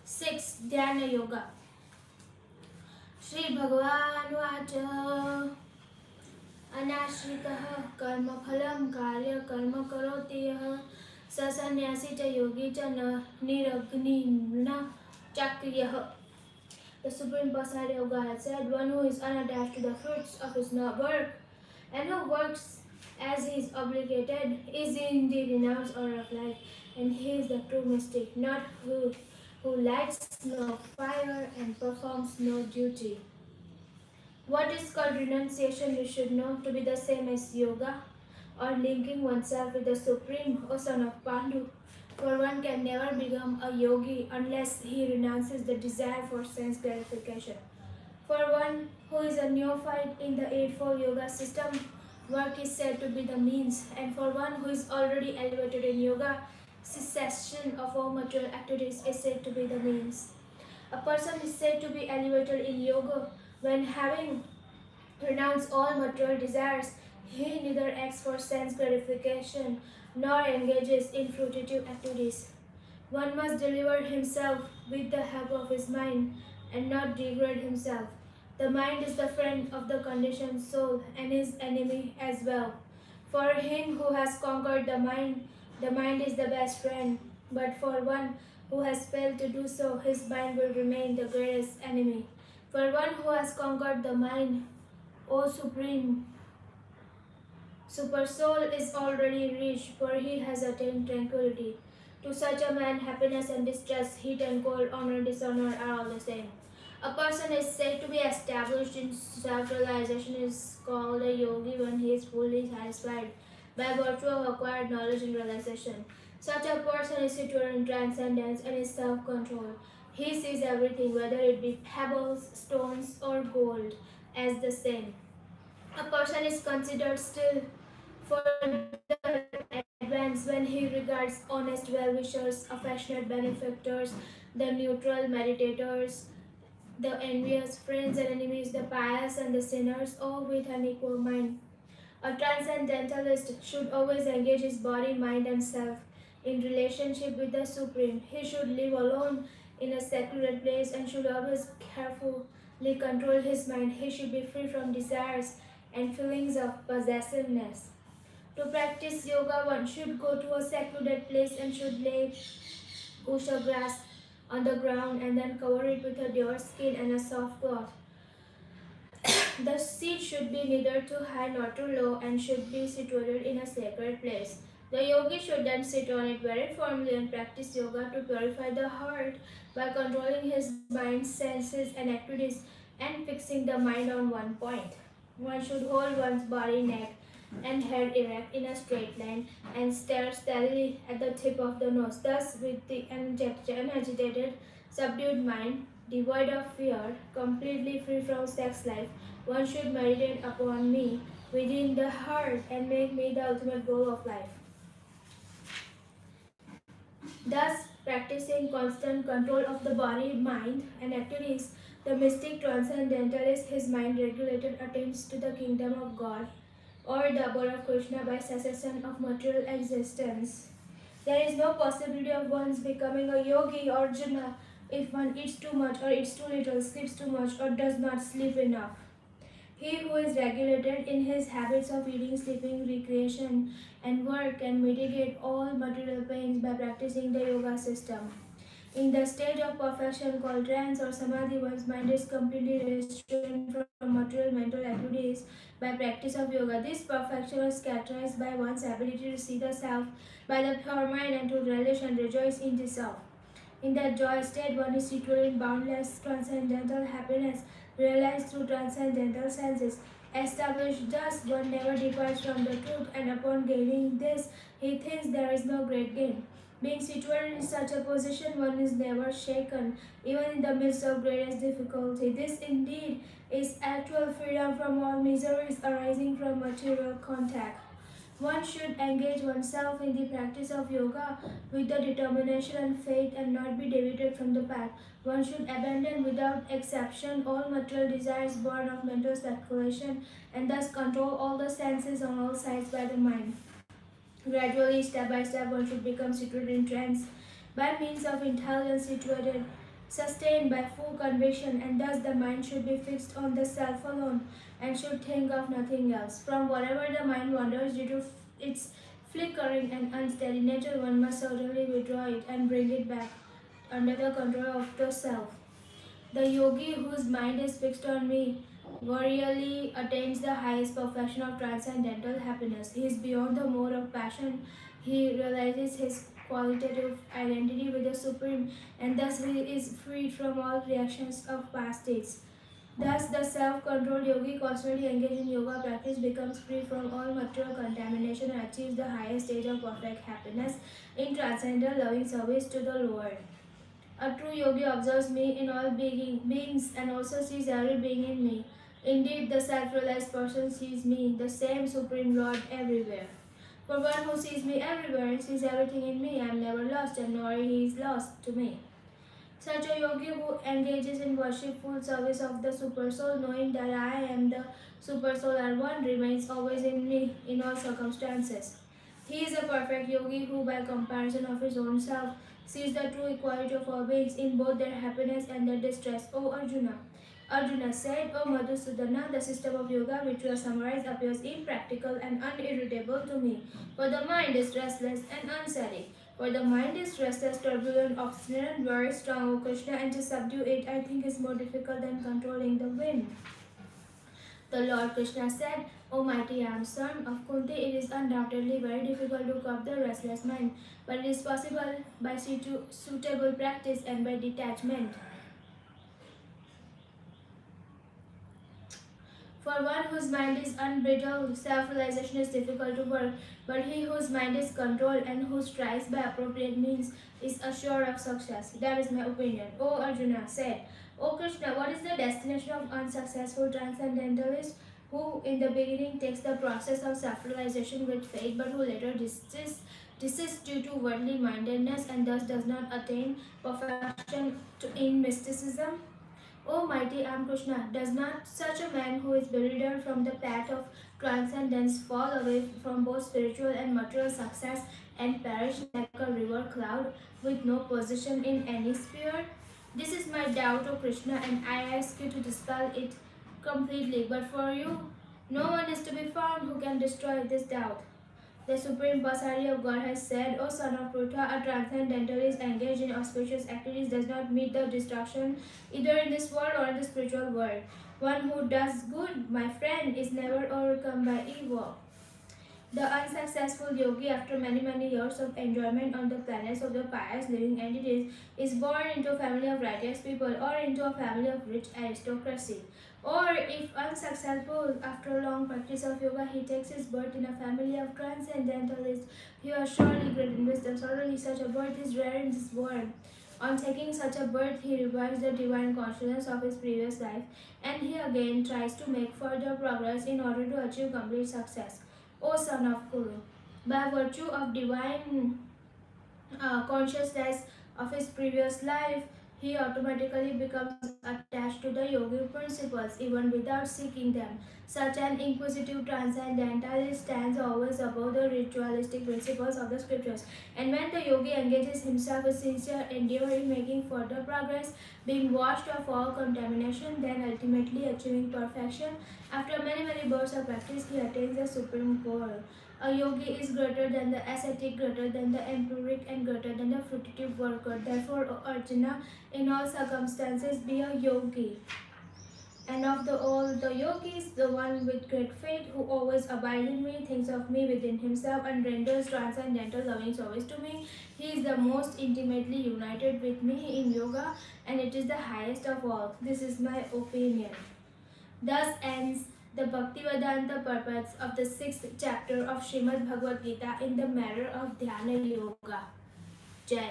6. Dhyana Yoga. Shri Bhagwan Vacha Anashritah Karma Phalam Karya Karma Karoti Yah Sasanyasi Cha Yogi Cha Niragni Chakriyah. The Supreme Personality of God said, one who is unattached to the fruits of his work and who works as he is obligated is in the renounced order of life, and he is the true mystic, not who lights no fire and performs no duty. What is called renunciation you should know to be the same as yoga or linking oneself with the Supreme, O son of Pandu. For one can never become a yogi unless he renounces the desire for sense gratification. For one who is a neophyte in the Eightfold Yoga system, work is said to be the means, and for one who is already elevated in yoga, cessation of all material activities is said to be the means. A person is said to be elevated in yoga when, having renounced all material desires, he neither acts for sense gratification nor engages in fruitive activities. One must deliver himself with the help of his mind and not degrade himself. The mind is the friend of the conditioned soul and his enemy as well. For him who has conquered the mind is the best friend. But for one who has failed to do so, his mind will remain the greatest enemy. For one who has conquered the mind, O Supreme Super Soul is already reached, for he has attained tranquility. To such a man, happiness and distress, heat and cold, honor, dishonor are all the same. A person is said to be established in self-realization is called a yogi when he is fully satisfied by virtue of acquired knowledge and realization. Such a person is situated in transcendence and is self-controlled. He sees everything, whether it be pebbles, stones, or gold, as the same. A person is considered still further advanced when he regards honest well-wishers, affectionate benefactors, the neutral meditators, the envious friends and enemies, the pious and the sinners, all with an equal mind. A transcendentalist should always engage his body, mind, and self in relationship with the Supreme. He should live alone in a secluded place and should always carefully control his mind. He should be free from desires and feelings of possessiveness. To practice yoga, one should go to a secluded place and should lay usha grass on the ground and then cover it with a deer skin and a soft cloth. The seat should be neither too high nor too low and should be situated in a sacred place. The yogi should then sit on it very firmly and practice yoga to purify the heart by controlling his mind, senses, and activities and fixing the mind on one point. One should hold one's body, neck, and head erect in a straight line and stare steadily at the tip of the nose. Thus, with the unagitated, subdued mind, devoid of fear, completely free from sex life, one should meditate upon me within the heart and make me the ultimate goal of life. Thus, practicing constant control of the body, mind, and activities, the mystic transcendentalist, his mind regulated, attains to the kingdom of God or the abode of Krishna by cessation of material existence. There is no possibility of one's becoming a yogi or jnana if one eats too much or eats too little, sleeps too much or does not sleep enough. He who is regulated in his habits of eating, sleeping, recreation, and work can mitigate all material pains by practicing the yoga system. In the stage of perfection called trance or samadhi, one's mind is completely restrained from material mental activities by practice of yoga. This perfection is characterized by one's ability to see the self by the pure mind and to relish and rejoice in the self. In that joy state, one is situated in boundless transcendental happiness, realized through transcendental senses. Established thus, one never departs from the truth, and upon gaining this, he thinks there is no great gain. Being situated in such a position, one is never shaken, even in the midst of greatest difficulty. This indeed is actual freedom from all miseries arising from material contact. One should engage oneself in the practice of yoga with the determination and faith and not be deviated from the path. One should abandon without exception all material desires born of mental speculation and thus control all the senses on all sides by the mind. Gradually, step by step, one should become situated in trance by means of intelligence situated sustained by full conviction, and thus the mind should be fixed on the self alone and should think of nothing else. From wherever the mind wanders due to its flickering and unsteady nature, one must certainly withdraw it and bring it back under the control of the self. The yogi whose mind is fixed on me really attains the highest perfection of transcendental happiness. He is beyond the mode of passion. He realizes his qualitative identity with the Supreme, and thus he is freed from all reactions of past states. Thus, the self-controlled yogi constantly engaged in yoga practice becomes free from all material contamination and achieves the highest stage of perfect happiness in transcendental loving service to the Lord. A true yogi observes me in all beings and also sees every being in me. Indeed, the self-realized person sees me, the same Supreme Lord, everywhere. For one who sees me everywhere and sees everything in me, I am never lost, and nor he is lost to me. Such a yogi who engages in worshipful service of the Supersoul, knowing that I am the Supersoul and one, remains always in me in all circumstances. He is a perfect yogi who, by comparison of his own self, sees the true equality of all beings in both their happiness and their distress. O Arjuna! Arjuna said, O Madhusudana, the system of yoga which you have summarized appears impractical and unirritable to me, for the mind is restless and unsteady. For the mind is restless, turbulent, obstinate, very strong, O Krishna, and to subdue it I think is more difficult than controlling the wind. The Lord Krishna said, O mighty Ram, son of Kunti, it is undoubtedly very difficult to curb the restless mind, but it is possible by suitable practice and by detachment. For one whose mind is unbridled, self-realization is difficult to work, but he whose mind is controlled and who strives by appropriate means is assured of success. That is my opinion. O Arjuna said, O Krishna, what is the destination of unsuccessful transcendentalist who in the beginning takes the process of self-realization with faith but who later desists due to worldly mindedness and thus does not attain perfection in mysticism? O mighty Krishna, does not such a man who is bewildered from the path of transcendence fall away from both spiritual and material success and perish like a river cloud with no position in any sphere? This is my doubt, O Krishna, and I ask you to dispel it completely. But for you, no one is to be found who can destroy this doubt. The Supreme Personality of God has said, O son of Pruta, a transcendentalist engaged in auspicious activities does not meet the destruction either in this world or in the spiritual world. One who does good, my friend, is never overcome by evil. The unsuccessful yogi, after many years of enjoyment on the planets of the pious living entities, is born into a family of righteous people or into a family of rich aristocracy. Or, if unsuccessful after long practice of yoga, he takes his birth in a family of transcendentalists who are surely great in wisdom. Certainly, such a birth is rare in this world. On taking such a birth, he revives the divine consciousness of his previous life, and he again tries to make further progress in order to achieve complete success. O son of Kuru, by virtue of divine consciousness of his previous life, he automatically becomes attached to the yogic principles even without seeking them. Such an inquisitive transcendentalist stands always above the ritualistic principles of the scriptures. And when the yogi engages himself with sincere endeavor in making further progress, being washed of all contamination, then ultimately achieving perfection, after many births of practice, he attains the supreme goal. A yogi is greater than the ascetic, greater than the empiric, and greater than the fruitive worker. Therefore, O Arjuna, in all circumstances be a yogi. And of all the yogis, the one with great faith, who always abides in me, thinks of me within himself, and renders transcendental loving service to me, he is the most intimately united with me in yoga, and it is the highest of all. This is my opinion. Thus ends the Bhaktivedanta purports of the 6th chapter of Srimad Bhagvat Gita in the matter of Dhyana Yoga. Jai.